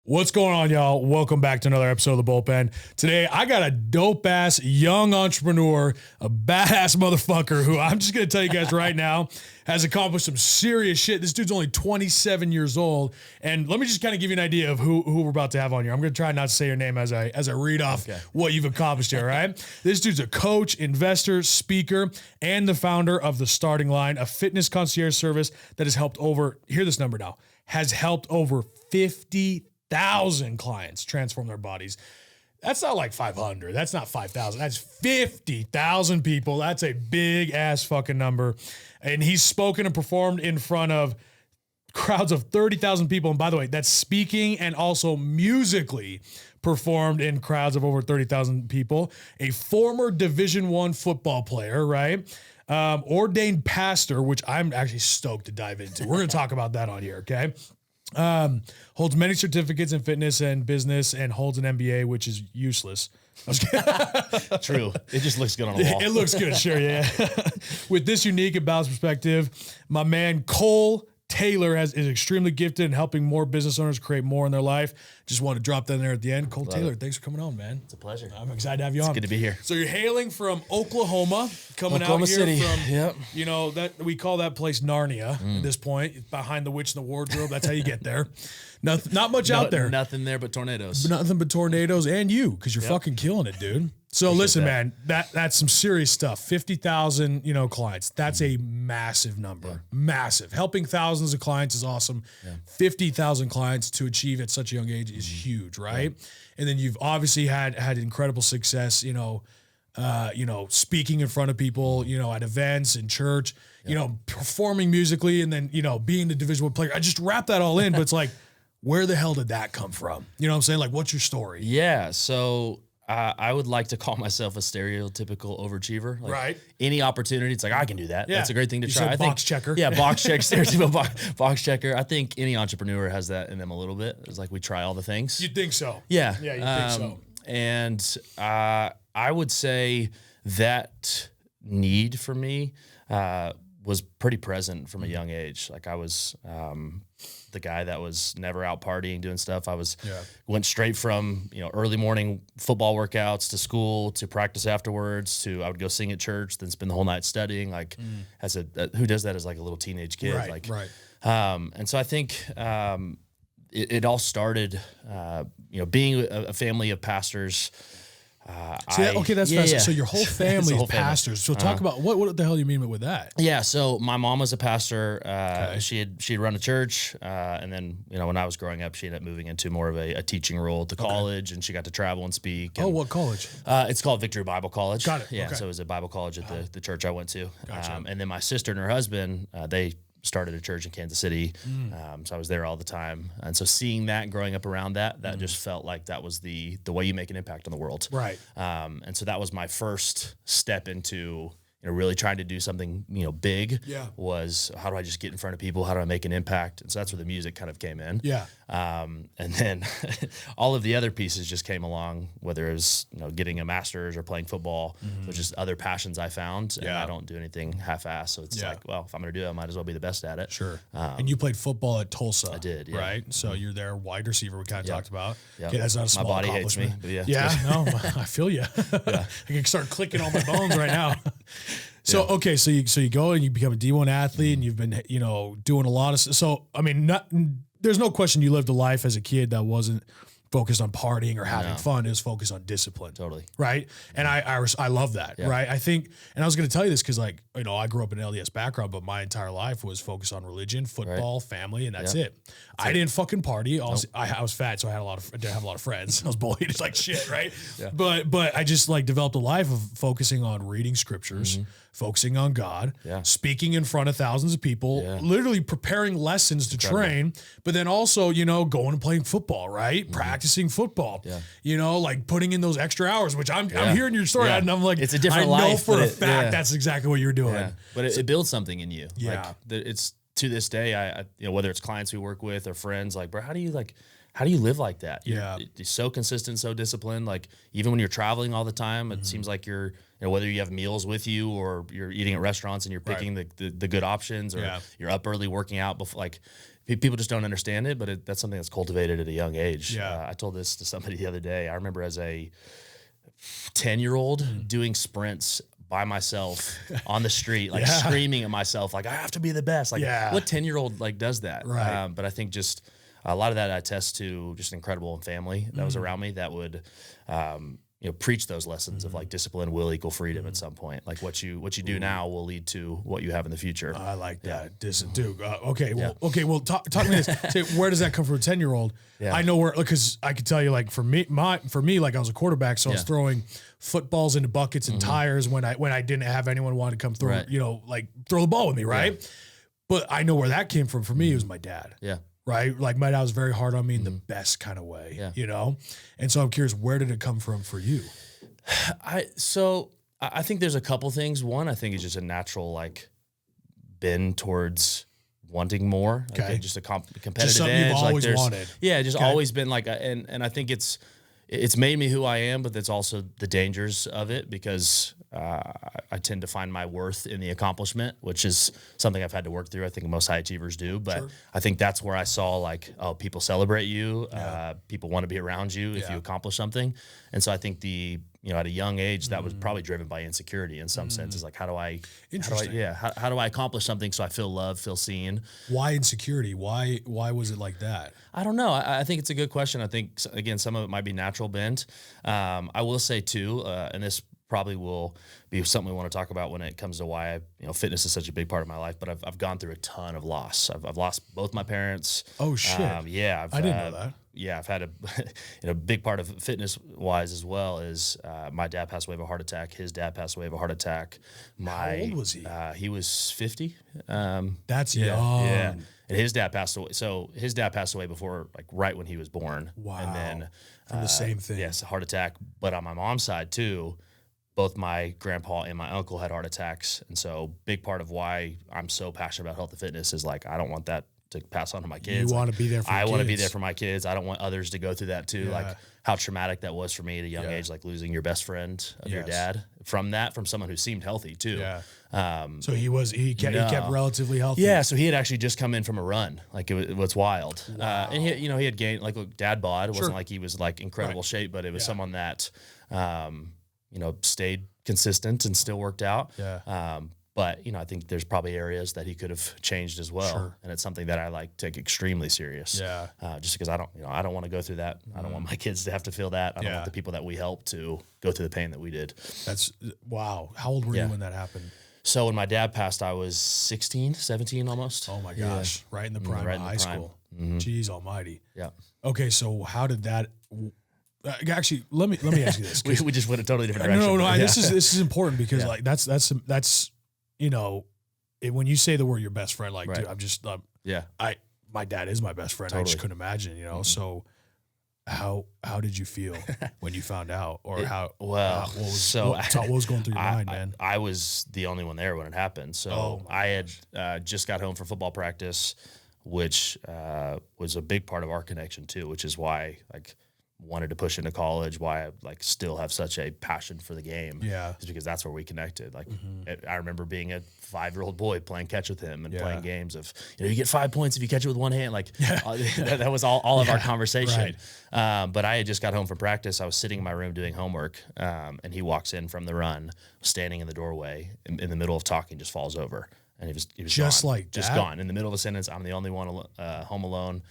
What's going on, y'all? Welcome back to another episode of The Bullpen. Today, I got a dope-ass young entrepreneur, a badass motherfucker who I'm just going to tell you guys right now has accomplished some serious shit. This dude's only 27 years old. And let me just kind of give you an idea of who we're about to have on here. I'm going to try not to say your name as I read off what you've accomplished here, all right? This dude's a coach, investor, speaker, and the founder of The Starting Line, a fitness concierge service that has helped over, hear this number now, has helped over 50,000 clients transform their bodies. That's not like 500. That's not 5,000. That's 50,000 people. That's a big ass fucking number. And he's spoken and performed in front of crowds of 30,000 people. And by the way, that's speaking and also musically performed in crowds of over 30,000 people. A former Division I football player, right? Ordained pastor, which I'm actually stoked to dive into. We're going to talk about that on here, okay? Holds many certificates in fitness and business and holds an MBA, which is useless. True. It just looks good on the wall. It looks good, sure, yeah. With this unique and balanced perspective, my man Cole Taylor is extremely gifted in helping more business owners create more in their life. Just want to drop that in there at the end. Cole Taylor, thanks for coming on, man. It's a pleasure. I'm excited to have you on. It's good to be here. So you're hailing from Oklahoma, coming Oklahoma out here City. from, Yep. you know, that we call that place Narnia at this point, behind the witch in the wardrobe. That's how you get there. Not much out there. Nothing there but tornadoes. Nothing but tornadoes and you, because you're fucking killing it, dude. So listen, man, that's some serious stuff. 50,000, clients. That's a massive number. Yeah. Massive. Helping thousands of clients is awesome. Yeah. 50,000 clients to achieve at such a young age is huge, right? Yeah. And then you've obviously had incredible success, speaking in front of people, at events in church, performing musically, and then, being the Division I player. I just wrap that all in, but it's like, where the hell did that come from? You know what I'm saying? Like, what's your story? Yeah. So I would like to call myself a stereotypical overachiever. Like right. Any opportunity, it's like, I can do that. Yeah. That's a great thing to try. I think box checker. Yeah, box checker, stereotypical box checker. I think any entrepreneur has that in them a little bit. It's like we try all the things. You'd think so. Yeah. Yeah, you think so. And I would say that need for me was pretty present from a young age. Like I was the guy that was never out partying, doing stuff. I went straight from, early morning football workouts to school to practice afterwards to I would go sing at church, then spend the whole night studying. Like as who does that as like a little teenage kid? Right. And so I think it all started, being a family of pastors. That's fascinating. Yeah. So your whole family is pastors. So talk about what the hell do you mean with that? Yeah. So my mom was a pastor. She had run a church, and then when I was growing up, she ended up moving into more of a teaching role at the college, and she got to travel and speak. And, what college? It's called Victory Bible College. Got it. Yeah. Okay. So it was a Bible college at the church I went to. Gotcha. And then my sister and her husband, they started a church in Kansas City. So I was there all the time. And so seeing that, growing up around that just felt like that was the way you make an impact on the world. Right. And so that was my first step into, really trying to do something, big. Yeah. Was how do I just get in front of people? How do I make an impact? And so that's where the music kind of came in. Yeah. And then all of the other pieces just came along, whether it was, getting a master's or playing football, so just other passions I found. And I don't do anything half-assed. So it's like, well, if I'm going to do it, I might as well be the best at it. Sure. And you played football at Tulsa. I did, yeah. Right? So you're there, wide receiver, we kind of talked about. Yeah. Okay, that's not a small My body hates me, but yeah, no, I feel you. I can start clicking all my bones right now. So, okay, so you go and you become a D1 athlete and you've been, doing a lot of, so, I mean, there's no question you lived a life as a kid that wasn't focused on partying or having fun. It was focused on discipline. Totally. Right. And I love that. Yeah. Right. I think, and I was going to tell you this because I grew up in an LDS background, but my entire life was focused on religion, football, family, and that's it. I didn't fucking party. I was fat, so I didn't have a lot of friends. I was bullied. It's like shit. Right. Yeah. But I just developed a life of focusing on reading scriptures, focusing on God, speaking in front of thousands of people, literally preparing lessons to train, but then also, going and playing football, right? Practicing football, putting in those extra hours, which I'm hearing your story and I'm like, it's a different life. I know life, for a fact that's exactly what you're doing. Yeah. But it builds something in you. Yeah. It's to this day, I whether it's clients we work with or friends, like, bro, how do you how do you live like that? Yeah. You're so consistent, so disciplined. Like even when you're traveling all the time, it seems like you're, whether you have meals with you or you're eating at restaurants and you're picking the good options, or you're up early working out before, like people just don't understand it, but that's something that's cultivated at a young age. Yeah. I told this to somebody the other day. I remember as a 10-year-old doing sprints by myself on the street, like screaming at myself, like I have to be the best. Like what 10-year-old like does that? Right. But I think just a lot of that I attest to just an incredible family that was around me that would, preach those lessons of like discipline will equal freedom at some point. Like what you do now will lead to what you have in the future. I like that. Dude. Okay. Well, talk to me this. Say, where does that come from? A 10-year-old. Yeah. I know where, because I could tell you, like for me, like I was a quarterback, so I was throwing footballs into buckets and tires when I didn't have anyone want to come throw, like throw the ball with me. Right. Yeah. But I know where that came from. For me, it was my dad. Yeah. Right. Like my dad was very hard on me in the best kind of way, And so I'm curious, where did it come from for you? I think there's a couple things. One, I think it's just a natural, like, bend towards wanting more. Okay. Like just a competitive just something edge. You've always wanted. Yeah. Just always been like, and I think it's made me who I am, but that's also the dangers of it, because I tend to find my worth in the accomplishment, which is something I've had to work through. I think most high achievers do, but I think that's where I saw like, oh, people celebrate you. People want to be around you if you accomplish something. And so I think at a young age, that was probably driven by insecurity in some sense. Is like, how do I accomplish something so I feel loved, feel seen? Why insecurity? Why was it like that? I don't know. I think it's a good question. I think, again, some of it might be natural bent. I will say too, and this probably will be something we want to talk about when it comes to why fitness is such a big part of my life. But I've gone through a ton of loss. I've lost both my parents. Oh shit! I didn't know that. Yeah, I've had a big part of fitness wise as well is my dad passed away of a heart attack. His dad passed away of a heart attack. How old was he? He was 50. That's young. Yeah. And his dad passed away. So his dad passed away before, like right when he was born. Wow. And then from the same thing. Yes, a heart attack. But on my mom's side too, both my grandpa and my uncle had heart attacks. And so big part of why I'm so passionate about health and fitness is like, I don't want that to pass on to my kids. You want to be there for I want to be there for my kids. I don't want others to go through that too. Yeah. Like how traumatic that was for me at a young age, like losing your best friend of your dad from someone who seemed healthy too. Yeah. So he kept relatively healthy. Yeah. So he had actually just come in from a run. Like it was wild. Wow. And he had gained, like dad bod. It wasn't like he was like incredible shape, but it was someone that, stayed consistent and still worked out. Yeah. But, I think there's probably areas that he could have changed as well. Sure. And it's something that I take extremely serious. Yeah. Just because I don't want to go through that. I don't want my kids to have to feel that. I don't want the people that we helped to go through the pain that we did. That's wow. How old were you when that happened? So when my dad passed, I was 16, 17 almost. Oh my gosh. Yeah. Right in the prime of high school. Mm-hmm. Jeez almighty. Yeah. Okay. So how did that, actually, let me ask you this. we just went a totally different direction. No. This is important because like that's when you say the word your best friend, like, dude, I'm just, my dad is my best friend. Totally. I just couldn't imagine, So how did you feel when you found out, or what was going through your mind, man? I was the only one there when it happened. So I had just got home from football practice, which was a big part of our connection too, which is why wanted to push into college, why I still have such a passion for the game. Yeah. Is because that's where we connected. I remember being a 5-year-old boy playing catch with him and playing games of, you get 5 points if you catch it with one hand. That was all of our conversation. Right. But I had just got home from practice. I was sitting in my room doing homework. And he walks in from the run, standing in the doorway in the middle of talking, just falls over. And he was just gone. Like just that? Gone in the middle of a sentence. I'm the only one home alone.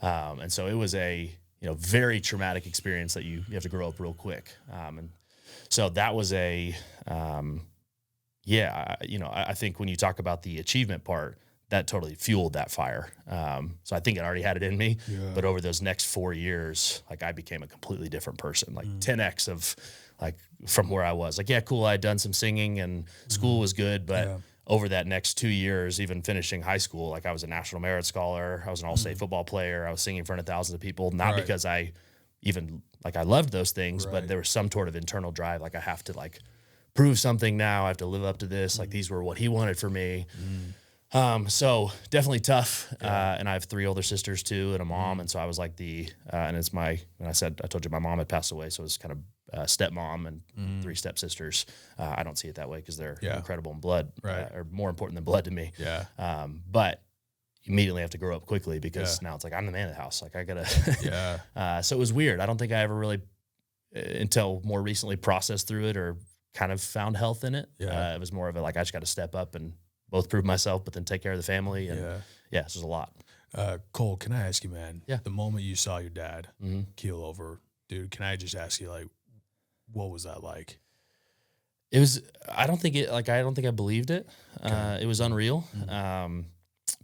And so it was a, very traumatic experience that you have to grow up real quick. And so that was I think when you talk about the achievement part, that totally fueled that fire. So I think I already had it in me, but over those next 4 years, I became a completely different person, 10X of from where I was. Cool. I had done some singing and school was good, but over that next 2 years, even finishing high school, I was a National Merit Scholar. I was an all-state football player. I was singing in front of thousands of people, not because I even, I loved those things, but there was some sort of internal drive. I have to prove something now. I have to live up to this. These were what he wanted for me. So definitely tough. And I have 3 older sisters too, and a mom. And so I was like and it's I told you my mom had passed away. So it was kind of stepmom and 3 stepsisters. I don't see it that way because they're incredible in blood, or more important than blood to me. Yeah. But you immediately have to grow up quickly because now it's like, I'm the man of the house. Like I gotta, so it was weird. I don't think I ever really, until more recently, processed through it or kind of found health in it. It was more of I just got to step up and both prove myself, but then take care of the family. And this was a lot. Cole, can I ask you, man? Yeah. The moment you saw your dad keel over, dude, can I just ask you, like, what was that like? It was, I don't think I believed it. Okay. It was unreal.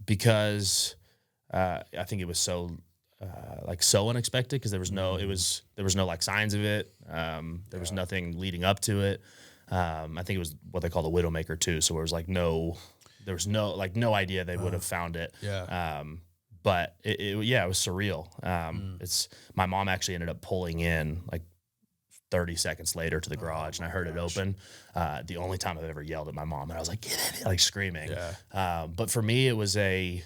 Because I think it was so so unexpected because there was no like signs of it. There was nothing leading up to it. I think it was what they call the widowmaker too. So there was there was no idea they would have found it. Yeah. But it was surreal. It's my mom actually ended up pulling in 30 seconds later to the garage, and I heard it open. The only time I've ever yelled at my mom, and I was like, "Get in!" Screaming. Yeah. But for me, it was it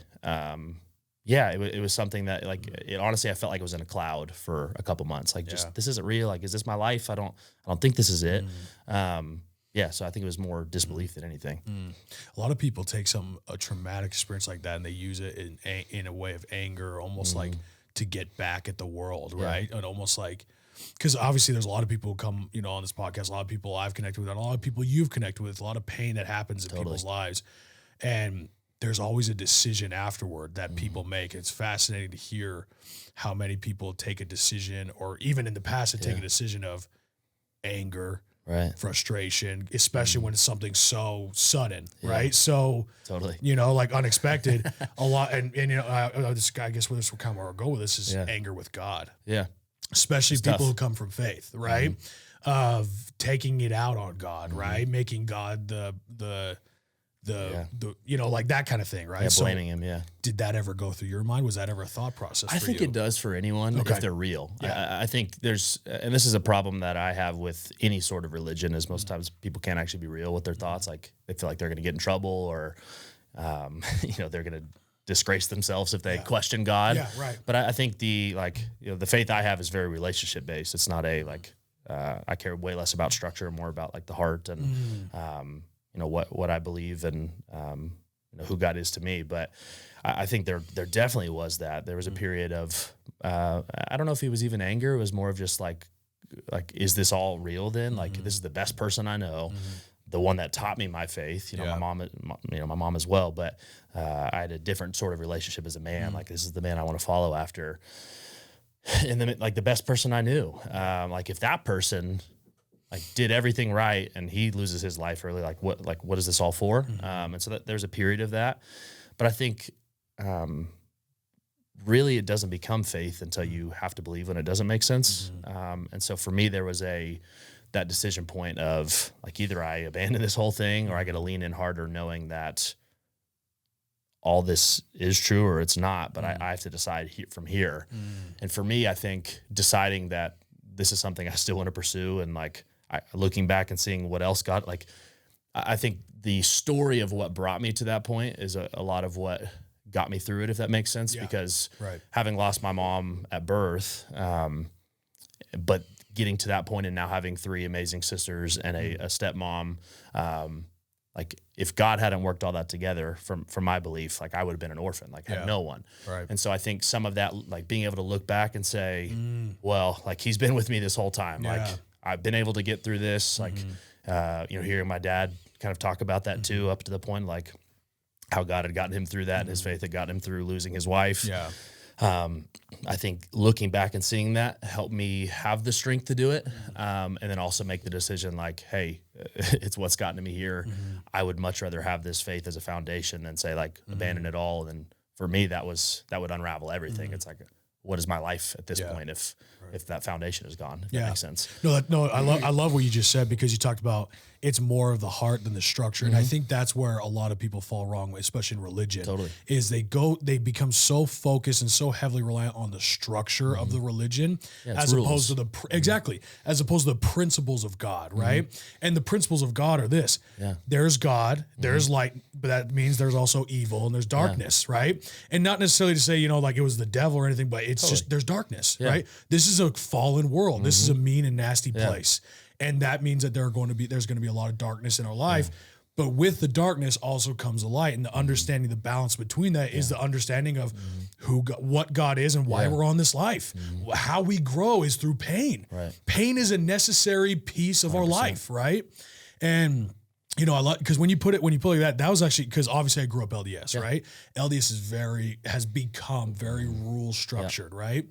was something that it honestly, I felt like it was in a cloud for a couple months. This isn't real. Is this my life? I don't think this is it. So I think it was more disbelief than anything. A lot of people take a traumatic experience like that and they use it in a way of anger, almost like to get back at the world, right? And almost like, because obviously there's a lot of people who come, on this podcast, a lot of people I've connected with, and a lot of people you've connected with, a lot of pain that happens in people's lives. And there's always a decision afterward that people make. It's fascinating to hear how many people take a decision, or even in the past, take a decision of anger, frustration, especially when it's something so sudden, right? So totally, unexpected. A lot, and this guy, I guess where this will come or go with this is anger with God. Yeah. Especially people who come from faith, right? Of taking it out on God, right? Making God the that kind of thing, right? Yeah, blaming him, Did that ever go through your mind? Was that ever a thought process for you? I think it does for anyone if they're real. Yeah. I think there's, and this is a problem that I have with any sort of religion, is most times people can't actually be real with their thoughts. They feel like they're going to get in trouble, or, they're going to disgrace themselves if they question God. Yeah, right. But I think the faith I have is very relationship based. It's not I care way less about structure and more about the heart and what I believe and who God is to me. But I think there definitely was that. There was a period of I don't know if it was even anger. It was more of just is this all real then? This is the best person I know. The one that taught me my faith, my mom as well. But I had a different sort of relationship as a man. This is the man I want to follow after. And then the best person I knew. If that person did everything right and he loses his life early, what is this all for? And so there's a period of that. But I think really it doesn't become faith until you have to believe when it doesn't make sense. And so for me, there was that decision point of either I abandon this whole thing or I got to lean in harder, knowing that all this is true or it's not, but I have to decide from here. And for me, I think deciding that this is something I still want to pursue, and looking back and seeing what else got, I think the story of what brought me to that point is a lot of what got me through it, if that makes sense, because having lost my mom at birth, but getting to that point and now having 3 amazing sisters and a stepmom, if God hadn't worked all that together from my belief, I would have been an orphan, had no one. Right. And so I think some of that, being able to look back and say, well, he's been with me this whole time. I've been able to get through this, hearing my dad kind of talk about that too, up to the point, how God had gotten him through that and his faith had gotten him through losing his wife. Yeah. I think looking back and seeing that helped me have the strength to do it. And then also make the decision hey, it's what's gotten me here. I would much rather have this faith as a foundation than say abandon it all. And for me, that would unravel everything. It's what is my life at this point if that foundation is gone, if that makes sense. No, I love what you just said, because you talked about it's more of the heart than the structure. And I think that's where a lot of people fall wrong, especially in religion. Totally. Is they become so focused and so heavily reliant on the structure of the religion as opposed to as opposed to the principles of God, right? And the principles of God are this. There's God, there's light, but that means there's also evil and there's darkness, right? And not necessarily to say, like it was the devil or anything, but it's just there's darkness, right? This is a fallen world. This is a mean and nasty place. And that means that there's going to be a lot of darkness in our life. But with the darkness also comes the light, and the understanding, the balance between that is the understanding of what God is and why we're on this life. How we grow is through pain. Right. Pain is a necessary piece of 100%. Our life, right? And I love, because when you put it like that was actually, because obviously I grew up LDS, right? LDS has become very rule structured, right?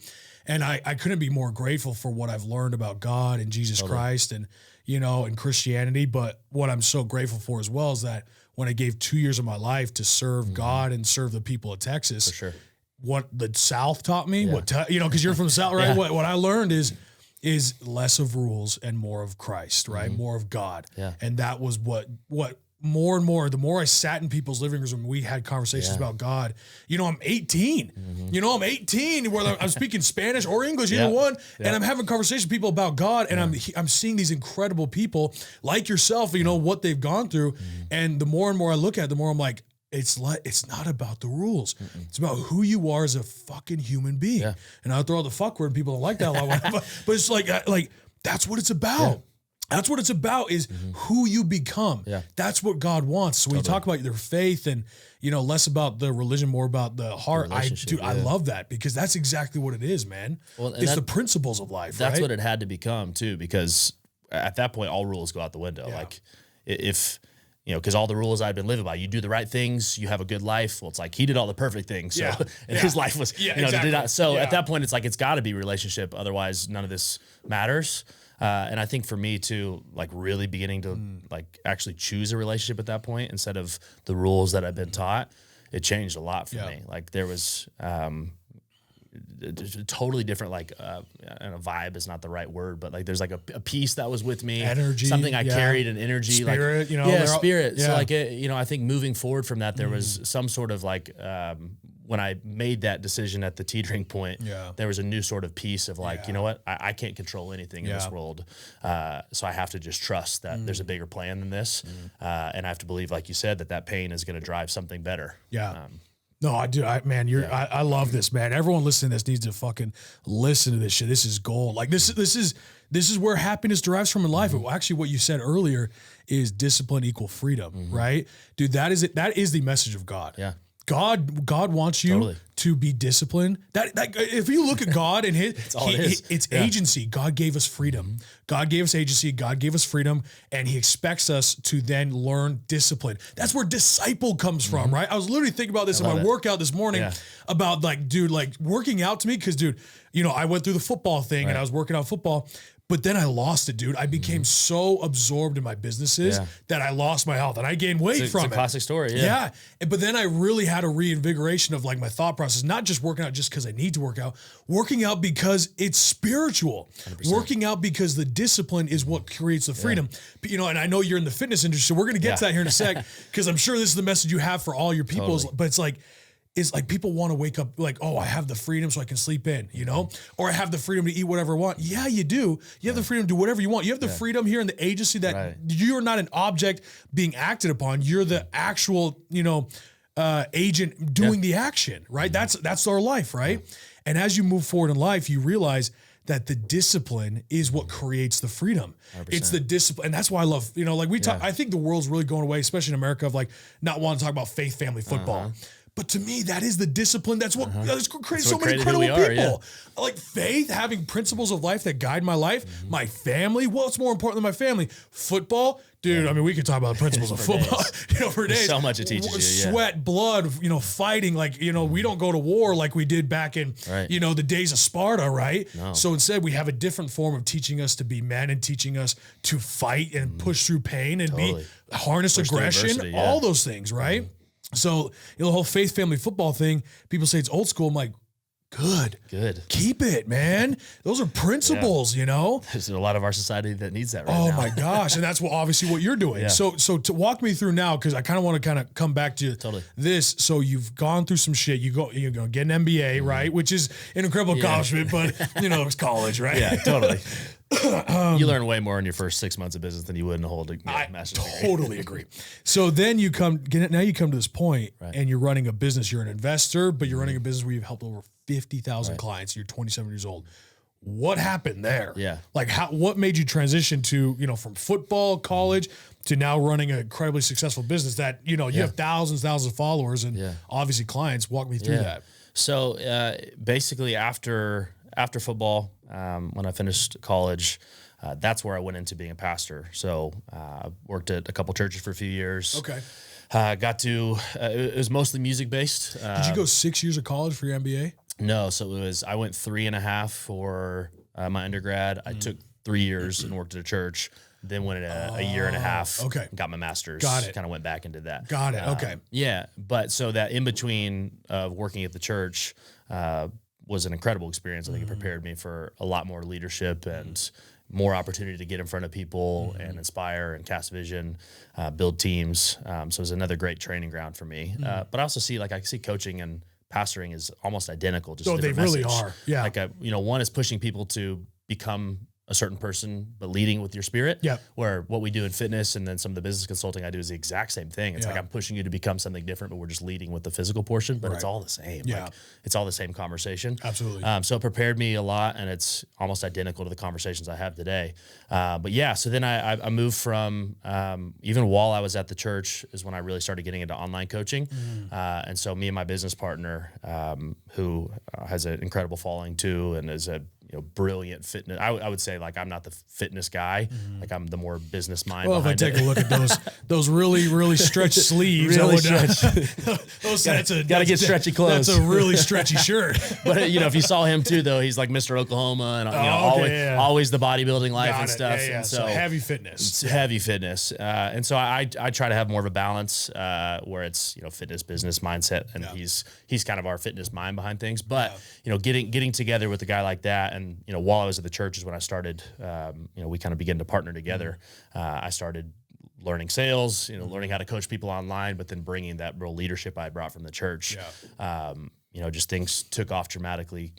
And I couldn't be more grateful for what I've learned about God and Jesus Christ and, and Christianity. But what I'm so grateful for as well is that when I gave 2 years of my life to serve God and serve the people of Texas, for sure. What the South taught me, because you're from the South, right? What I learned is less of rules and more of Christ, right? More of God. Yeah. And that was what more and more, the more I sat in people's living rooms when we had conversations about God, I'm 18, I'm 18, whether I'm speaking Spanish or English, either one. And I'm having conversations with people about God, and I'm seeing these incredible people like yourself, what they've gone through. And the more and more I look at it, the more I'm like, it's not about the rules. It's about who you are as a fucking human being. Yeah. And I'll throw out the fuck word. People don't like that a lot, but it's like that's what it's about. Yeah. That's what it's about, is who you become. Yeah. That's what God wants. So when you talk about their faith and, less about the religion, more about the heart, I love that, because that's exactly what it is, man. Well, it's the principles of life, that's right? what it had to become too, because at that point, all rules go out the window. Yeah. Like if, because all the rules I've been living by, you do the right things, you have a good life. Well, it's like he did all the perfect things. So and his life was, exactly. So at that point, it's like, it's got to be relationship. Otherwise, none of this matters. And I think for me too, like really beginning to like actually choose a relationship at that point instead of the rules that I've been taught, it changed a lot for me. Like there was totally different, like and a vibe is not the right word, but like there's like a piece that was with me, energy, something I carried, an energy, spirit, like spirit. So like I think moving forward from that, there was some sort of like when I made that decision at the teetering point, there was a new sort of piece of like, you know what, I can't control anything in this world. So I have to just trust that there's a bigger plan than this. And I have to believe, like you said, that pain is going to drive something better. Yeah. No, I do. I love this, man. Everyone listening to this needs to fucking listen to this shit. This is gold. Like this is where happiness derives from in life. Actually, what you said earlier is discipline equal freedom, right? Dude, that is it. That is the message of God. Yeah. God wants you to be disciplined. That if you look at God and it's agency. God gave us freedom. God gave us agency. God gave us freedom, and He expects us to then learn discipline. That's where disciple comes from, right? I was literally thinking about this in my workout this morning about like, dude, like working out to me, because dude, I went through the football thing and I was working out football. But then I lost it, dude. I became so absorbed in my businesses that I lost my health, and I gained weight from it. It's a classic story. Yeah. But then I really had a reinvigoration of like my thought process, not just working out just because I need to working out because it's spiritual, 100%. Working out because the discipline is what creates the freedom. And I know you're in the fitness industry, so we're going to get to that here in a sec, because I'm sure this is the message you have for all your people. But it's like people want to wake up like, oh, I have the freedom so I can sleep in, or I have the freedom to eat whatever I want. Yeah, you do. You have the freedom to do whatever you want. You have the freedom here in the agency that you're not an object being acted upon. You're the actual, agent doing the action, right? That's our life, right? And as you move forward in life, you realize that the discipline is what creates the freedom. 100%. It's the discipline. And that's why I love, like we talk, I think the world's really going away, especially in America, of like not wanting to talk about faith, family, football. But to me, that is the discipline. That's what creates so many incredible people. Yeah. Like faith, having principles of life that guide my life, my family. What's more important than my family? Football. Dude, I mean, we could talk about the principles of football, for days. There's so much it teaches you. Sweat, blood, fighting. Like, we don't go to war like we did back in, the days of Sparta, right? No. So instead, we have a different form of teaching us to be men and teaching us to fight and push through pain and harness aggression, all those things, right? So the whole faith, family, football thing, people say it's old school. I'm like, Good. Good. Keep it, man. Those are principles, you know? There's a lot of our society that needs that right Oh now. my gosh. And that's obviously what you're doing. Yeah. So to walk me through now, because I kind of want to come back to this. So you've gone through some shit. You go get an MBA, right? Which is an incredible accomplishment, but it's college, right? Yeah, totally. You learn way more in your first 6 months of business than you would in a whole master's degree. Totally agree. So then you come to this point and you're running a business. You're an investor, but you're running a business where you've helped over 50,000 clients. You're 27 years old. What happened there? Yeah. Like what made you transition to, from football, college to now running an incredibly successful business that, you have thousands of followers and obviously clients. Walk me through that. So basically after football, when I finished college, that's where I went into being a pastor. So worked at a couple churches for a few years. Okay. It was mostly music based. Did you go 6 years of college for your MBA? No. So I went 3.5 for my undergrad. I took 3 years and worked at a church. Then went a year and a half. Okay. Got my master's. Got it. Kind of went back into that. Got it. Okay. Yeah. But so that in between working at the church was an incredible experience. I think it prepared me for a lot more leadership and more opportunity to get in front of people and inspire and cast vision, build teams. So it was another great training ground for me. But I also see coaching and pastoring is almost identical. Just they really are. Yeah. One is pushing people to become a certain person, but leading with your spirit. Yeah. Where what we do in fitness and then some of the business consulting I do is the exact same thing. It's like I'm pushing you to become something different, but we're just leading with the physical portion, but it's all the same. Yeah. Like, it's all the same conversation. Absolutely. So it prepared me a lot, and it's almost identical to the conversations I have today. But yeah, so then I moved from, even while I was at the church is when I really started getting into online coaching. And so me and my business partner, who has an incredible following too, and is a brilliant fitness. I would say I'm not the fitness guy. I'm the more business mind. Well, if I take a look at those really stretched sleeves, really gotta get stretchy clothes. That's a really stretchy shirt. But if you saw him too, though, he's like Mr. Oklahoma and always the bodybuilding life and stuff. Yeah. And so heavy fitness. It's heavy fitness. And so I try to have more of a balance where it's fitness, business mindset, and he's kind of our fitness mind behind things. But getting together with a guy like that. And, while I was at the church is when I started, we kind of began to partner together. I started learning sales, learning how to coach people online, but then bringing that real leadership I brought from the church. Just things took off dramatically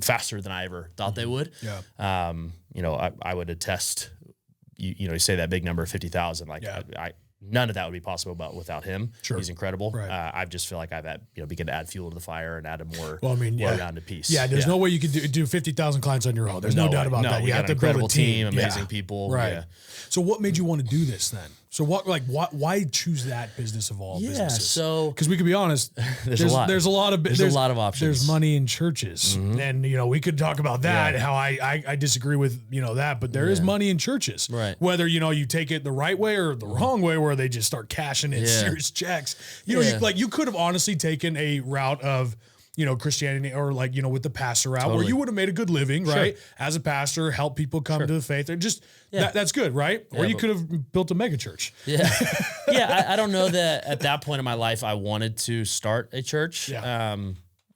faster than I ever thought they would. I would attest, you say that big number of 50,000, none of that would be possible without him. Sure. He's incredible. Right. I just feel like I've begun to add fuel to the fire and add a more rounded piece. Yeah, there's no way you could do 50,000 clients on your own. There's no doubt about that. You have to build a team, amazing people. Right. Yeah. So what made you want to do this then? So why choose that business of all businesses? So because we could be honest, there's a lot of options. There's money in churches, and we could talk about that. How I disagree with that, but there is money in churches. Right. Whether you take it the right way or the wrong way, where they just start cashing in serious checks. You could have honestly taken a route of Christianity or with the pastor route where you would have made a good living, right? As a pastor, help people come to the faith. And just that's good, right? Or you could have built a mega church. Yeah. I don't know that at that point in my life I wanted to start a church. Yeah.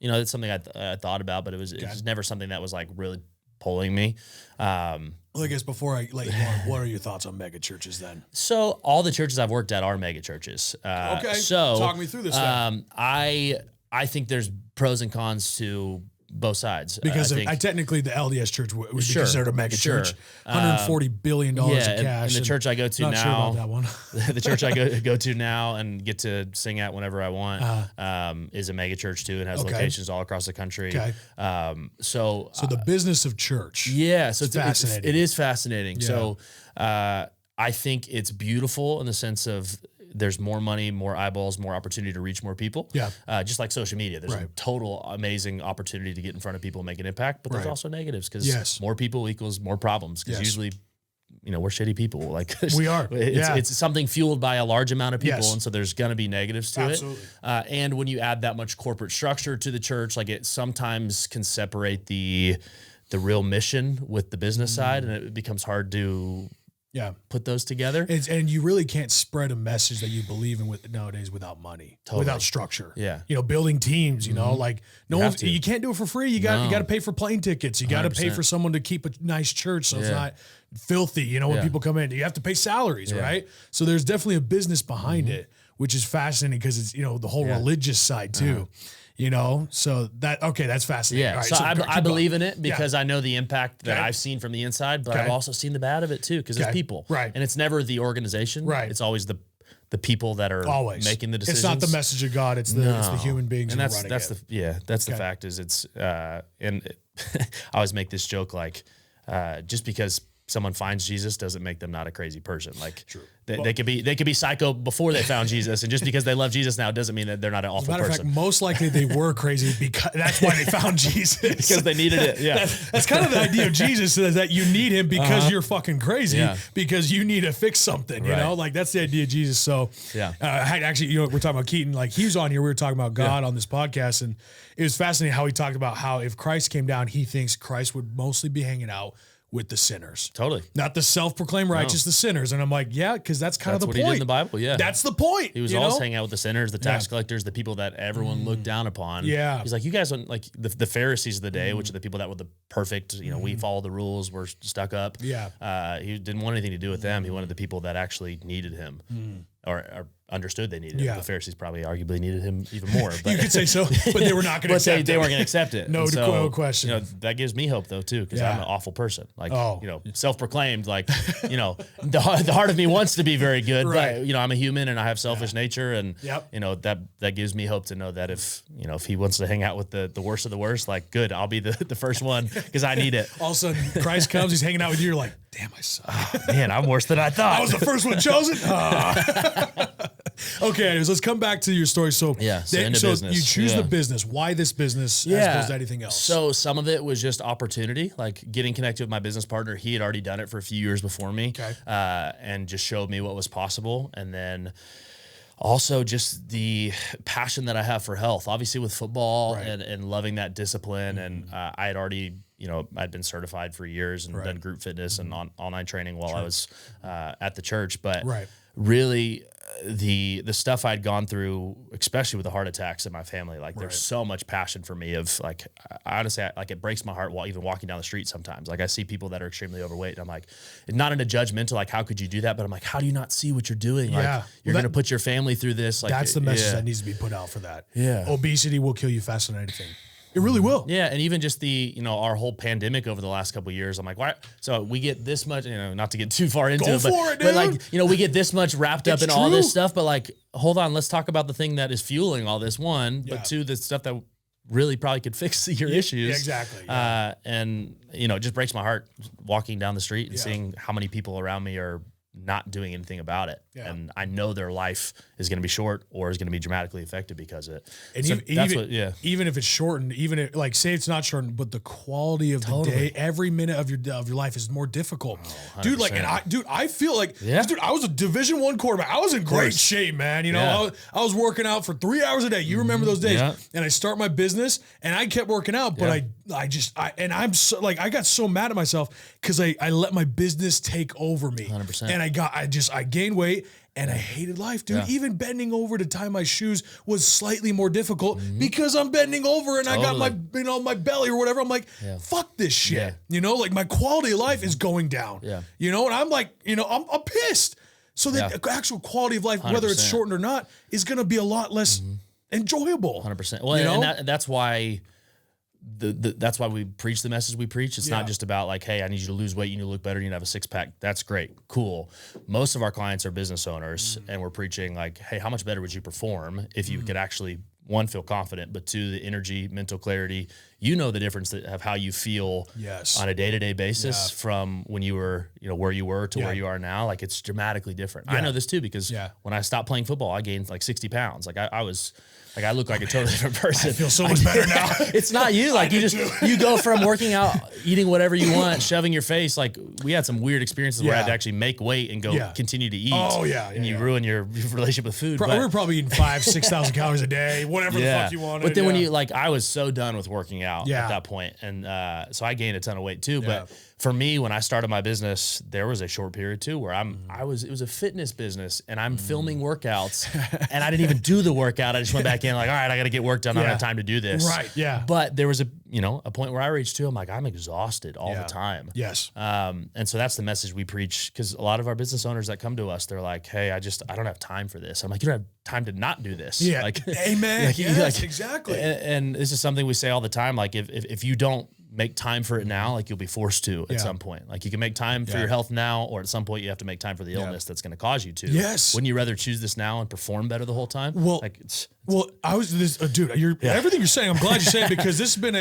It's something I thought about, but it was never something that was really pulling me. Well, I guess before I let you on, what are your thoughts on mega churches then? So all the churches I've worked at are mega churches. Okay. So talk me through this. I think there's pros and cons to both sides. Because technically the LDS church would be considered a mega church. $140 billion of cash. And the church I go to not now, sure about that one. the church I go to now and get to sing at whenever I want is a mega church too. It has locations all across the country. Okay. So the business of church. Yeah. So it's fascinating. It is fascinating. Yeah. So I think it's beautiful in the sense of there's more money, more eyeballs, more opportunity to reach more people. Yeah. Just like social media, there's a total amazing opportunity to get in front of people and make an impact, but there's also negatives because more people equals more problems because usually, we're shitty people. We are. It's something fueled by a large amount of people. Yes. And so there's going to be negatives to it. And when you add that much corporate structure to the church, it sometimes can separate the real mission with the business side, and it becomes hard to put those together. And you really can't spread a message that you believe in nowadays without money, without structure. Yeah. Building teams, like you can't do it for free. You got to pay for plane tickets. You got to pay for someone to keep a nice church so it's not filthy, when people come in. You have to pay salaries, right? So there's definitely a business behind it, which is fascinating because it's, the whole religious side too. So that's fascinating. Yeah. Right, so I believe in it because I know the impact that I've seen from the inside, but I've also seen the bad of it too, because it's people. Right. And it's never the organization. Right. It's always the people that are making the decisions. It's not the message of God. It's the human beings and who are running it. That's the fact is it's, and I always make this joke, like, just because someone finds Jesus doesn't make them not a crazy person. Like they could be psycho before they found Jesus, and just because they love Jesus now doesn't mean that they're not an awful person. Matter of fact, most likely they were crazy because that's why they found Jesus, because they needed it. Yeah, that's kind of the idea of Jesus, is that you need him because you're fucking crazy, because you need to fix something. Like that's the idea of Jesus. So actually, we're talking about Keaton. Like he was on here, we were talking about God on this podcast, and it was fascinating how he talked about how if Christ came down, he thinks Christ would mostly be hanging out with the sinners. Totally. Not the self-proclaimed righteous, the sinners. And I'm like, because that's kind of the point. That's what he did in the Bible, That's the point. He was always hanging out with the sinners, the tax collectors, the people that everyone looked down upon. Yeah. He's like, you guys are like the Pharisees of the day, which are the people that were the perfect, we follow the rules, we're stuck up. Yeah. He didn't want anything to do with them. He wanted the people that actually needed him. Or understood they needed him. The Pharisees probably arguably needed him even more. But you could say so, but they were not going to accept it. They weren't going to accept it. No question. That gives me hope though too, because I'm an awful person. Like, self-proclaimed. Like, the heart of me wants to be very good, but I'm a human and I have selfish nature, and that gives me hope to know that if he wants to hang out with the worst of the worst, like good, I'll be the first one because I need it. All of a sudden, Christ comes, he's hanging out with you. You're like, damn, I suck. Oh, man, I'm worse than I thought. I was the first one chosen. Okay, anyways, let's come back to your story. So, business. You choose the business. Why this business as opposed to anything else? So some of it was just opportunity, like getting connected with my business partner. He had already done it for a few years before me, and just showed me what was possible. And then also just the passion that I have for health, obviously with football and loving that discipline. And I had already, I'd been certified for years and done group fitness and online training while I was at the church. But really, the stuff I'd gone through, especially with the heart attacks in my family, like there's so much passion for me of like, honestly, like it breaks my heart while even walking down the street sometimes. Like I see people that are extremely overweight and I'm like, not in a judgmental, like, how could you do that? But I'm like, how do you not see what you're doing? Like you're going to put your family through this. Like that's the message that needs to be put out for that. Yeah. Obesity will kill you faster than anything. It really will. Yeah, and even just the, our whole pandemic over the last couple of years, I'm like, why? So we get this much, not to get too far into it, but like, we get this much wrapped up in all this stuff, but like, hold on, let's talk about the thing that is fueling all this, one, but two, the stuff that really probably could fix your issues. Exactly. And, it just breaks my heart walking down the street and seeing how many people around me are not doing anything about it. Yeah. And I know their life is going to be short or is going to be dramatically affected because of it. And so even if it's shortened, even if, like, say it's not shortened, but the quality of the day, every minute of your life is more difficult. Oh, dude, like, and I feel like, dude, I was a Division I quarterback. I was in great shape, man. I was working out for 3 hours a day. You remember those days. Yeah. And I start my business and I kept working out, but I'm so, like, I got so mad at myself because I let my business take over me. 100%. And I gained weight and I hated life, dude. Yeah. Even bending over to tie my shoes was slightly more difficult because I'm bending over and I got my, my belly or whatever. I'm like, fuck this shit. Yeah. Like my quality of life is going down. Yeah. And I'm like, I'm pissed. So the actual quality of life, 100%. Whether it's shortened or not, is going to be a lot less enjoyable. 100%. Well, and that's why that's why we preach the message we preach. It's not just about like, hey, I need you to lose weight, you need to look better, you need to have a six-pack. That's great, cool. Most of our clients are business owners, and we're preaching like, hey, how much better would you perform if you could actually, one, feel confident, but two, the energy, mental clarity. The difference of how you feel on a day-to-day basis from when you were, where you were to where you are now. Like, it's dramatically different. I know this too, because when I stopped playing football, I gained like 60 pounds. Like I was... Like I look like a totally different person. I feel so much better now. It's not you. Like you go from working out, eating whatever you want, shoving your face. Like we had some weird experiences where I had to actually make weight and go continue to eat. Oh yeah. And you ruin your relationship with food. We were probably eating 5,000-6,000 calories a day, whatever the fuck you wanted. But then when I was so done with working out at that point. And so I gained a ton of weight too. for me, when I started my business, there was a short period too where it was a fitness business and I'm filming workouts and I didn't even do the workout. I just went back in like, all right, I got to get work done. I don't have time to do this. Right. Yeah. But there was a point where I reached too. I'm like, I'm exhausted all the time. Yes. And so that's the message we preach, because a lot of our business owners that come to us, they're like, hey, I don't have time for this. I'm like, you don't have time to not do this. Yeah. Like, amen. Yes, exactly. And this is something we say all the time. Like if you don't make time for it now, like you'll be forced to at some point. Like you can make time for your health now, or at some point you have to make time for the illness that's going to cause you to. Yes. Wouldn't you rather choose this now and perform better the whole time? Well, like I was this dude. Everything you're saying, I'm glad you said it, because this has been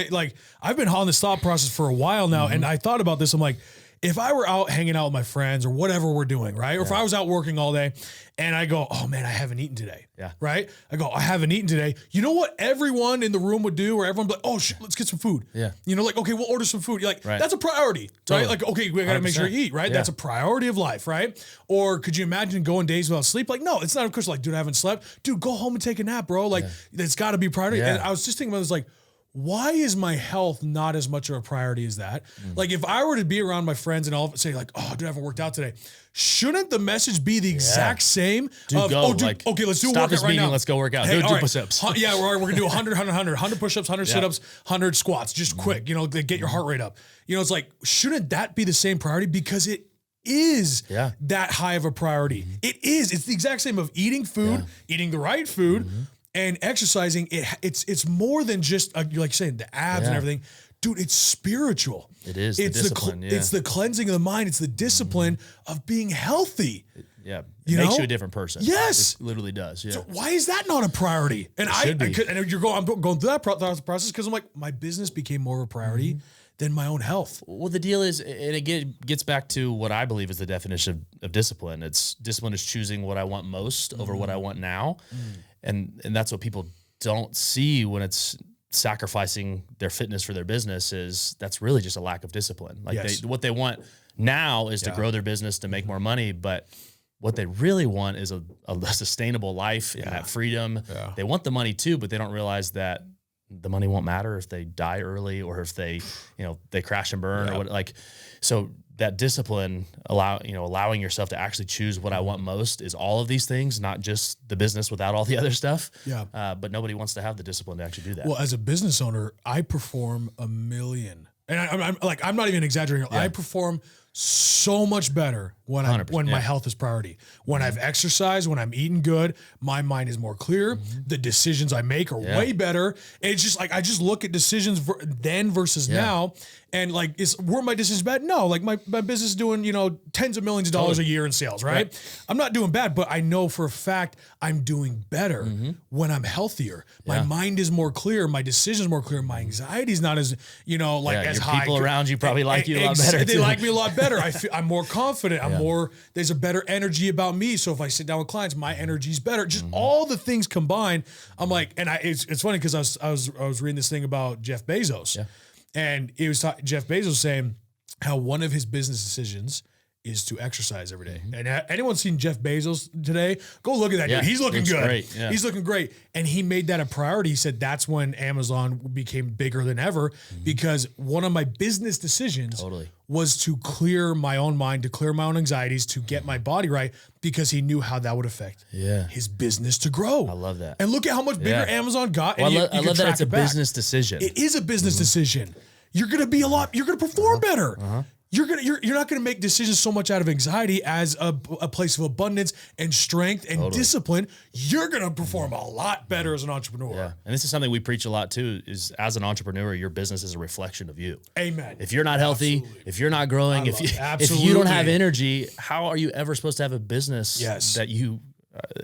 I've been on this thought process for a while now, and I thought about this. I'm like, if I were out hanging out with my friends or whatever we're doing, right? Or if I was out working all day and I go, oh man, I haven't eaten today. Yeah. Right? I go, I haven't eaten today. You know what everyone in the room would do? Or everyone would be like, oh shit, let's get some food. Yeah. Like, okay, we'll order some food. You're like, right. That's a priority, Totally. right? Like, okay, we got to make sure you eat, right? Yeah. That's a priority of life, right? Or could you imagine going days without sleep? Like, no, it's not. Of course, like, dude, I haven't slept. Dude, go home and take a nap, bro. Like, it's got to be priority. Yeah. And I was just thinking about this, like, why is my health not as much of a priority as that? Like if I were to be around my friends and all say like, oh, dude, I haven't worked out today. Shouldn't the message be the exact same? Dude, go. Oh, dude, like, okay, let's do a stop workout this right meeting, now. let's go work out. Hey, do push-ups. Yeah, we're going to do 100 push-ups, 100 sit-ups, 100 squats, just quick, they get your heart rate up. It's like, shouldn't that be the same priority? Because it is that high of a priority. It is. It's the exact same of eating food, eating the right food, and exercising. It's more than just like you're saying, the abs and everything. Dude, it's spiritual. It is. It's the discipline. It's the cleansing of the mind. It's the discipline of being healthy. It makes you a different person. Yes. It literally does. Yeah. So why is that not a priority? And I'm going through that process because I'm like, my business became more of a priority than my own health. Well, the deal is, and it gets back to what I believe is the definition of discipline. Discipline is choosing what I want most over what I want now. And that's what people don't see when it's sacrificing their fitness for their business. Is that's really just a lack of discipline. Like what they want now is to grow their business, to make more money, but what they really want is a sustainable life and that freedom. They want the money too, but they don't realize that the money won't matter if they die early or if they crash and burn or what. So that discipline, allowing yourself to actually choose what I want most, is all of these things, not just the business without all the other stuff. Yeah. But nobody wants to have the discipline to actually do that. Well, as a business owner, I perform a million, and I'm not even exaggerating. I perform so much better when my health is priority. When I've exercised, when I'm eating good, my mind is more clear. The decisions I make are way better. And it's just like, I just look at decisions then versus now. And like, were my decisions bad? No, like my business is doing, tens of millions of dollars a year in sales, right? I'm not doing bad, but I know for a fact I'm doing better when I'm healthier. My mind is more clear. My decisions more clear. My anxiety is not as, as high. People around you probably like you a lot better. They like me a lot better. I'm more confident. There's a better energy about me. So if I sit down with clients, my energy's better. Just all the things combined. I'm like, and it's funny because I was reading this thing about Jeff Bezos. Yeah. And it was Jeff Bezos saying how one of his business decisions is to exercise every day. And anyone seen Jeff Bezos today? Go look at that dude. He's looking good. Great. Yeah. He's looking great. And he made that a priority. He said that's when Amazon became bigger than ever because one of my business decisions was to clear my own mind, to clear my own anxieties, to get my body right, because he knew how that would affect his business to grow. I love that. And look at how much bigger Amazon got. Well, and I love that it's a business decision. It is a business decision. You're going to be you're going to perform better. You're not going to make decisions so much out of anxiety as a place of abundance and strength and discipline. You're going to perform a lot better as an entrepreneur. Yeah. And this is something we preach a lot too, is as an entrepreneur, your business is a reflection of you. Amen. If you're not healthy, if you're not growing, if you don't have energy, how are you ever supposed to have a business that you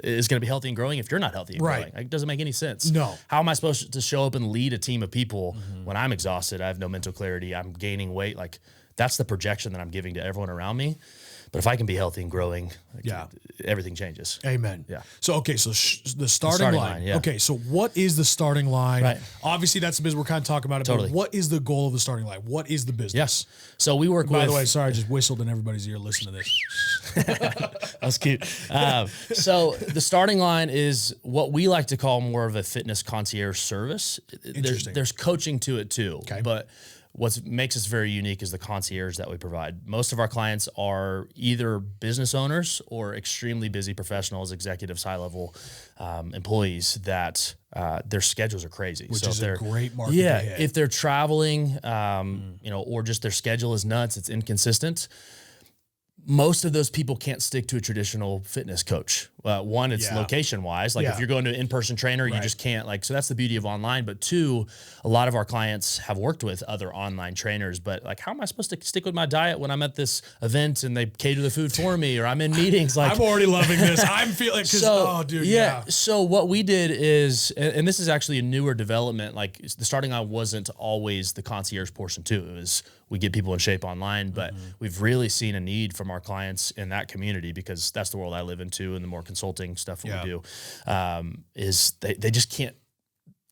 is going to be healthy and growing if you're not healthy and growing? Like, it doesn't make any sense. No. How am I supposed to show up and lead a team of people when I'm exhausted, I have no mental clarity, I'm gaining weight? Like, that's the projection that I'm giving to everyone around me. But if I can be healthy and growing, everything changes. Amen. Yeah. So, okay. So the starting line. Okay. So what is the starting line? Right. Obviously that's the business. We're kind of talking about it, but what is the goal of the starting line? What is the business? Yes. So we work By the way, sorry, I just whistled in everybody's ear. Listen to this. That's cute. So the starting line is what we like to call more of a fitness concierge service. Interesting. There's coaching to it too. Okay. But what makes us very unique is the concierge that we provide. Most of our clients are either business owners or extremely busy professionals, executives, high-level employees that their schedules are crazy. Which so is if they're, a great market yeah, to hit. if they're traveling, or just their schedule is nuts, it's inconsistent. Most of those people can't stick to a traditional fitness coach. One, it's location wise. Like if you're going to an in-person trainer, you just can't so that's the beauty of online. But two, a lot of our clients have worked with other online trainers, but how am I supposed to stick with my diet when I'm at this event and they cater the food for me, or I'm in meetings? I'm already loving this. I'm feeling, So what we did is, and this is actually a newer development, the starting on wasn't always the concierge portion too. It was, we get people in shape online, but we've really seen a need from our clients in that community, because that's the world I live into, and the more consulting stuff we do, is they just can't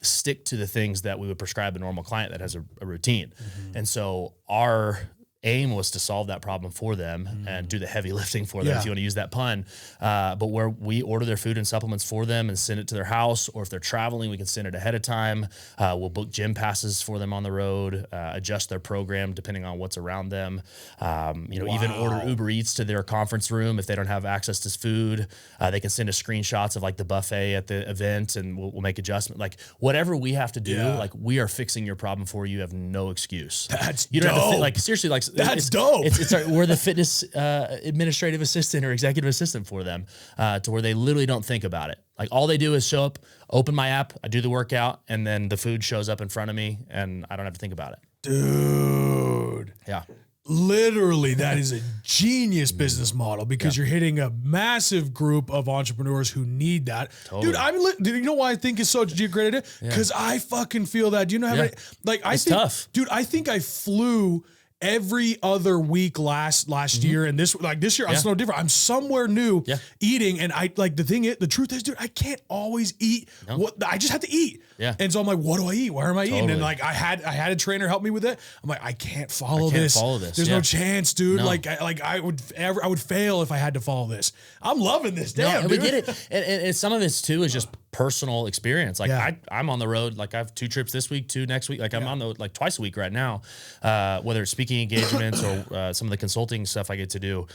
stick to the things that we would prescribe a normal client that has a routine. And so our aim was to solve that problem for them and do the heavy lifting for them, if you want to use that pun. But where we order their food and supplements for them and send it to their house, or if they're traveling, we can send it ahead of time. We'll book gym passes for them on the road, adjust their program depending on what's around them. Even order Uber Eats to their conference room if they don't have access to food. They can send us screenshots of the buffet at the event, and we'll make adjustment. Whatever we have to do, we are fixing your problem for you. You have no excuse. You don't have to seriously, that's dope. We're the fitness administrative assistant or executive assistant for them, to where they literally don't think about it. All they do is show up, open my app, I do the workout, and then the food shows up in front of me, and I don't have to think about it. Dude. Yeah. Literally, that is a genius business model, because you're hitting a massive group of entrepreneurs who need that. Totally. Dude, you know why I think it's such a great idea? Because I fucking feel that. Do you know how many, it's tough. Dude, I think I flew every other week last year, and this year I'm no different. I'm somewhere new eating, and the truth is, dude, I can't always eat what I just have to eat. Yeah. And so I'm like, what do I eat? Where am I eating? And I had a trainer help me with it. I'm like, I can't follow this. There's no chance, dude. No. I would fail if I had to follow this. I'm loving this. Damn, no, dude. We get it. And some of this too is just personal experience. I'm on the road. I have 2 trips this week, 2 next week. I'm on the twice a week right now, whether it's speaking engagements or some of the consulting stuff I get to do.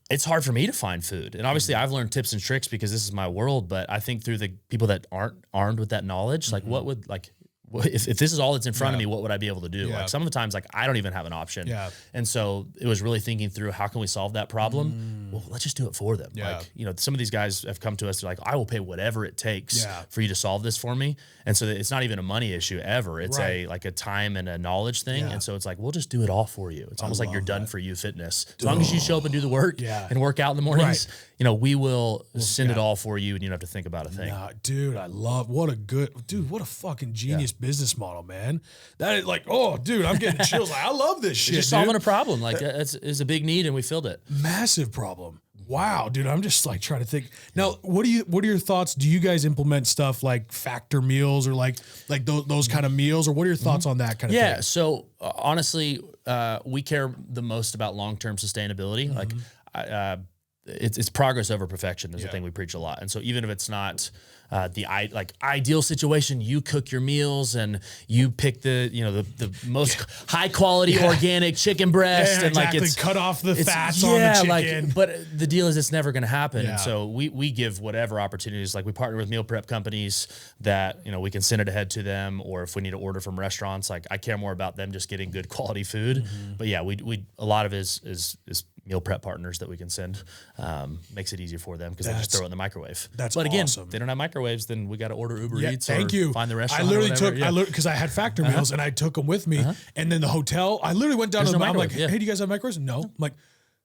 It's hard for me to find food. And obviously I've learned tips and tricks because this is my world, but I think through the people that aren't armed with that knowledge, what would if this is all that's in front of me, what would I be able to do? Some of the times, I don't even have an option. Yeah. And so it was really thinking through, how can we solve that problem? Well, let's just do it for them. Yeah. Some of these guys have come to us, they're like, I will pay whatever it takes for you to solve this for me. And so it's not even a money issue ever. It's a time and a knowledge thing. Yeah. And so it's we'll just do it all for you. It's almost like you're done for you fitness. As long as you show up and do the work and work out in the mornings, we will send it all for you, and you don't have to think about a thing. Nah, dude, what a fucking genius business model, man. That is dude, I'm getting chills. I love this shit. Just solving a problem. It's a big need, and we filled it. Massive problem. Wow, dude, I'm just trying to think. Now, what are your thoughts? Do you guys implement stuff like factor meals or those kind of meals, or what are your thoughts on that kind of thing? Yeah, so honestly, we care the most about long-term sustainability. It's progress over perfection is the thing we preach a lot. And so even if it's not the ideal situation, you cook your meals and you pick the most high quality organic chicken breast, and it's cut off the fats on the chicken. But the deal is, it's never going to happen. Yeah. And so we give whatever opportunities. We partner with meal prep companies that we can send it ahead to them, or if we need to order from restaurants, I care more about them just getting good quality food. But yeah, we a lot of it is meal prep partners that we can send. Makes it easier for them because they just throw it in the microwave. But again, if they don't have microwaves, then we got to order Uber Eats find the restaurant. I literally because I had factor meals and I took them with me, and then the hotel, I literally went down to the I'm like, hey, do you guys have microwaves? No. I'm like,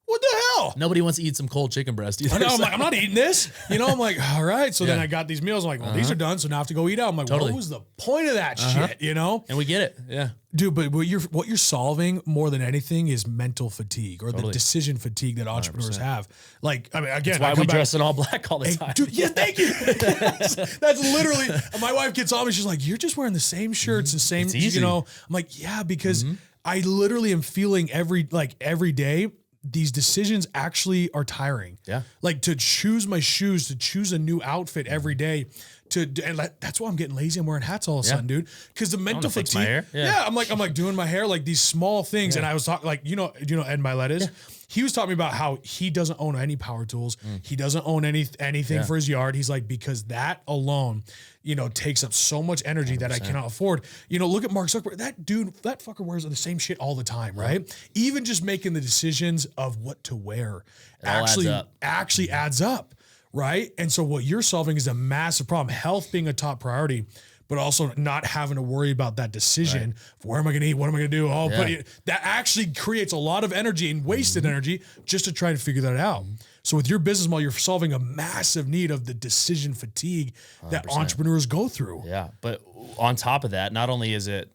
what the hell? Nobody wants to eat some cold chicken breast either. I know, I'm like, I'm not eating this. I'm like, all right. So then I got these meals. I'm like, well, these are done. So now I have to go eat out. I'm like, what was the point of that shit? And we get it. Yeah. Dude, but what you're solving more than anything is mental fatigue, or the decision fatigue that entrepreneurs 100%. Have. Again, that's why we dress in all black all the time. Dude, thank you. That's literally, my wife gets on me. She's like, you're just wearing the same shirts and same, it's easy. I'm like, yeah, because I literally am feeling every day, these decisions actually are tiring. Yeah. To choose my shoes, to choose a new outfit every day and that's why I'm getting lazy. I'm wearing hats all of a sudden, dude. Because the mental fix my fatigue. hair. Yeah. I'm like doing my hair, like these small things. And I was talking, like, do you know Ed Milet is? He was talking me about how he doesn't own any power tools. He doesn't own anything for his yard. He's like, because that alone, takes up so much energy 100%. That I cannot afford. Look at Mark Zuckerberg. That dude, that fucker wears the same shit all the time, right? Even just making the decisions of what to wear actually adds up, right? And so what you're solving is a massive problem. Health being a top priority, but also not having to worry about that decision. Right. Where am I going to eat? What am I going to do? That actually creates a lot of energy and wasted energy just to try to figure that out. So with your business model, you're solving a massive need of the decision fatigue that 100%. Entrepreneurs go through. Yeah. But on top of that, not only is it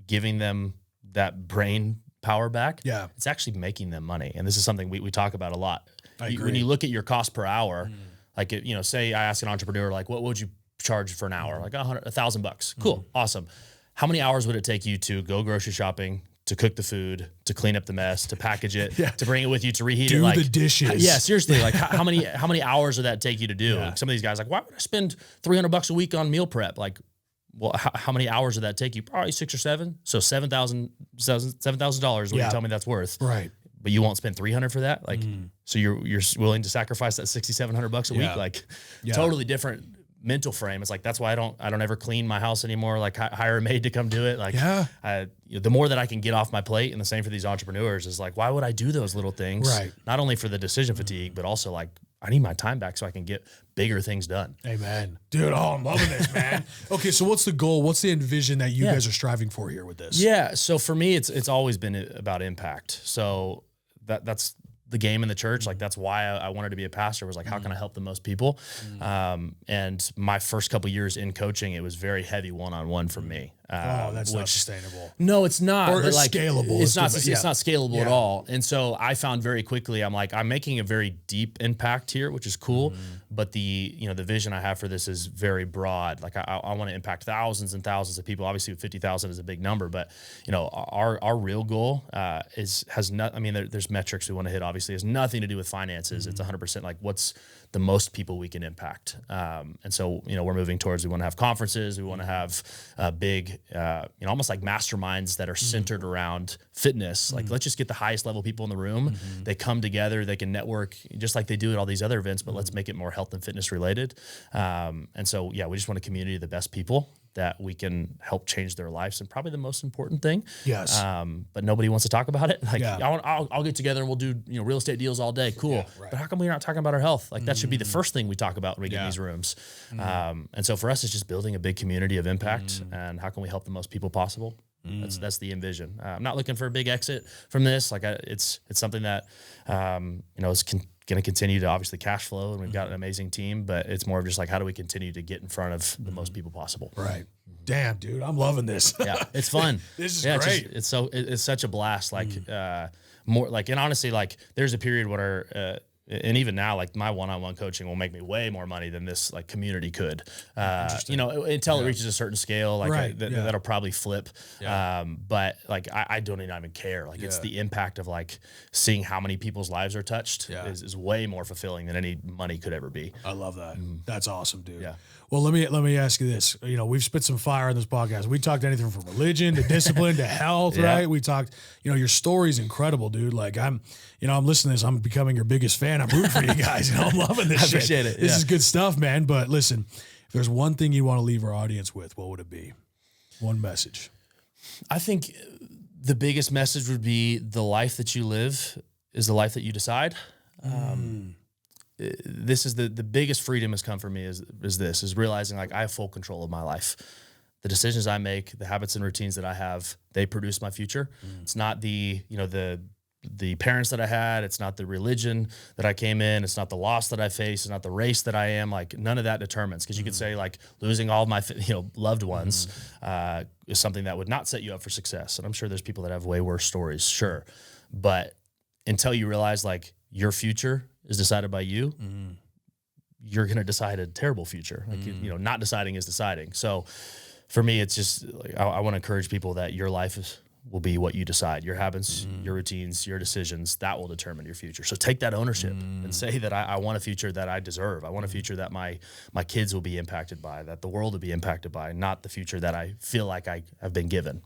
giving them that brain power back, it's actually making them money. And this is something we talk about a lot. When you look at your cost per hour, like, say I ask an entrepreneur, like, what would you charge for an hour? Like $1,000. Cool. Awesome. How many hours would it take you to go grocery shopping, to cook the food, to clean up the mess, to package it, to bring it with you, to reheat it? Do the dishes. Yeah, seriously. Like how many hours would that take you to do? Like some of these guys, like, why would I spend $300 a week on meal prep? Like, well, how many hours would that take you? Probably 6 or 7. So $7,000 is what you tell me that's worth. Right. But you won't spend $300 for that. Like, so you're willing to sacrifice that $6,700 a week? Like, totally different mental frame. It's like, that's why I don't ever clean my house anymore. Like, hire a maid to come do it. Like, the more that I can get off my plate, and the same for these entrepreneurs, is like, why would I do those little things? Right. Not only for the decision fatigue, but also like, I need my time back so I can get bigger things done. Amen. Dude, I'm loving this, man. Okay, so what's the goal? What's the envision that you guys are striving for here with this? Yeah, so for me, it's always been about impact. So that's the game in the church. Like, that's why I wanted to be a pastor, was like, how can I help the most people? And my first couple years in coaching, it was very heavy one-on-one for me. That's not sustainable. No, it's not. Or like, scalable. It's not scalable at all. And so I found very quickly, I'm like, I'm making a very deep impact here, which is cool. But the vision I have for this is very broad. Like, I want to impact thousands and thousands of people. Obviously 50,000 is a big number, but our real goal there's metrics we want to hit. Obviously, it has nothing to do with finances. It's 100% like, what's the most people we can impact. And so, we're moving towards, we want to have conferences. We want to have big, almost like masterminds that are centered around fitness. Like, let's just get the highest level people in the room. They come together, they can network just like they do at all these other events, but let's make it more health and fitness related. And so, we just want a community of the best people that we can help change their lives. And probably the most important thing. Yes. But nobody wants to talk about it. Like, I'll get together and we'll do, real estate deals all day. Cool. But how come we're not talking about our health? Like, that should be the first thing we talk about when we get in these rooms. And so for us, it's just building a big community of impact, and how can we help the most people possible? That's the envision. I'm not looking for a big exit from this. Like, it's something that, is going to continue to obviously cash flow, and we've got an amazing team, but it's more of just like, how do we continue to get in front of the most people possible? Right. Damn, dude, I'm loving this. Yeah, it's fun. This is great. It's such a blast. Like, more like, and honestly, like, there's a period where, and even now, like, my one-on-one coaching will make me way more money than this like community could, until it reaches a certain scale, like that'll probably flip. But like, I don't even care. Like, it's the impact of like seeing how many people's lives are touched is way more fulfilling than any money could ever be. I love that. That's awesome, dude. Yeah. Well, let me ask you this. We've spit some fire on this podcast. We talked anything from religion to discipline to health, right? We talked, your story's incredible, dude. Like, I'm listening to this. I'm becoming your biggest fan. I'm rooting for you guys. I'm loving this shit. I appreciate it. This is good stuff, man. But listen, if there's one thing you want to leave our audience with, what would it be? One message. I think the biggest message would be, the life that you live is the life that you decide. This is the biggest freedom has come for me is realizing, like, I have full control of my life. The decisions I make, the habits and routines that I have, they produce my future. It's not the parents that I had. It's not the religion that I came in. It's not the loss that I faced. It's not the race that I am. Like, none of that determines. Because you could say, like, losing all of my loved ones is something that would not set you up for success. And I'm sure there's people that have way worse stories. Sure, but until you realize, like, your future is decided by you, you're going to decide a terrible future. Like, not deciding is deciding. So for me, it's just like, I want to encourage people that your life will be what you decide. Your habits, your routines, your decisions, that will determine your future. So take that ownership and say that I want a future that I deserve. I want a future that my kids will be impacted by, that the world will be impacted by, not the future that I feel like I have been given.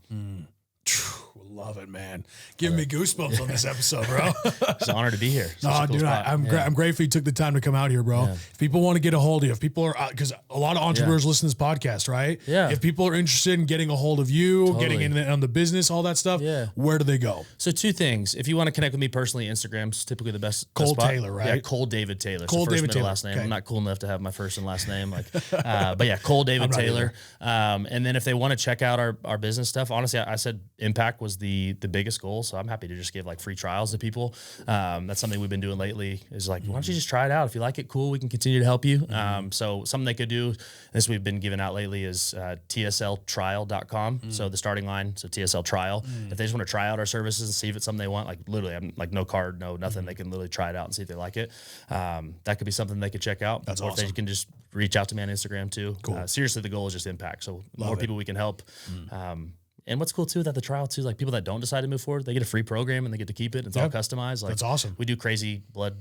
Love it, man. Giving me goosebumps on this episode, bro. It's an honor to be here. No, dude, I'm grateful you took the time to come out here, bro. If people want to get a hold of you, if people are, because a lot of entrepreneurs listen to this podcast, right? Yeah. If people are interested in getting a hold of you, getting in on the business, all that stuff, where do they go? So 2 things. If you want to connect with me personally, Instagram's typically the best. Cole spot. Taylor, right? Yeah, Cole David Taylor. Cole so first, David middle, Taylor. last name. Okay. I'm not cool enough to have my first and last name. But yeah, Cole David Taylor. And then if they want to check out our business stuff, honestly, I said impact was the biggest goal. So I'm happy to just give like free trials to people. That's something we've been doing lately is like, why don't you just try it out? If you like it, cool. We can continue to help you. So something they could do, this we've been giving out lately is tsltrial.com. So the starting line, so TSL trial. If they just want to try out our services and see if it's something they want, like literally, I'm like no card, no nothing. They can literally try it out and see if they like it. That could be something they could check out. That's or awesome. If they can just reach out to me on Instagram too. Cool. Seriously, the goal is just impact. So more people we can help. And what's cool too, that the trial too, like people that don't decide to move forward, they get a free program and they get to keep it. It's all customized. Like that's awesome. We do crazy blood,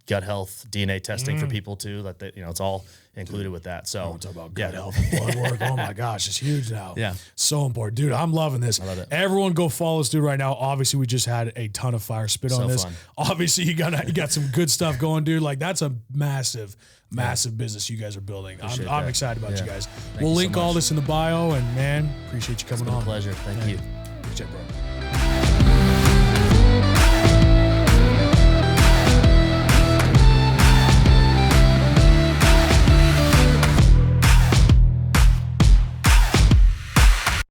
gut health, DNA testing for people too. That they, it's all included with that. So talk about gut health and blood work. Oh my gosh, it's huge now. Yeah. So important. Dude, I'm loving this. I love it. Everyone go follow this dude right now. Obviously, we just had a ton of fire spit on this. Fun. Obviously, you got some good stuff going, dude. Like that's a massive business you guys are building. I'm excited about you guys. We'll link all this in the bio, and man, appreciate you coming on. Pleasure. Thank you. Appreciate it, bro.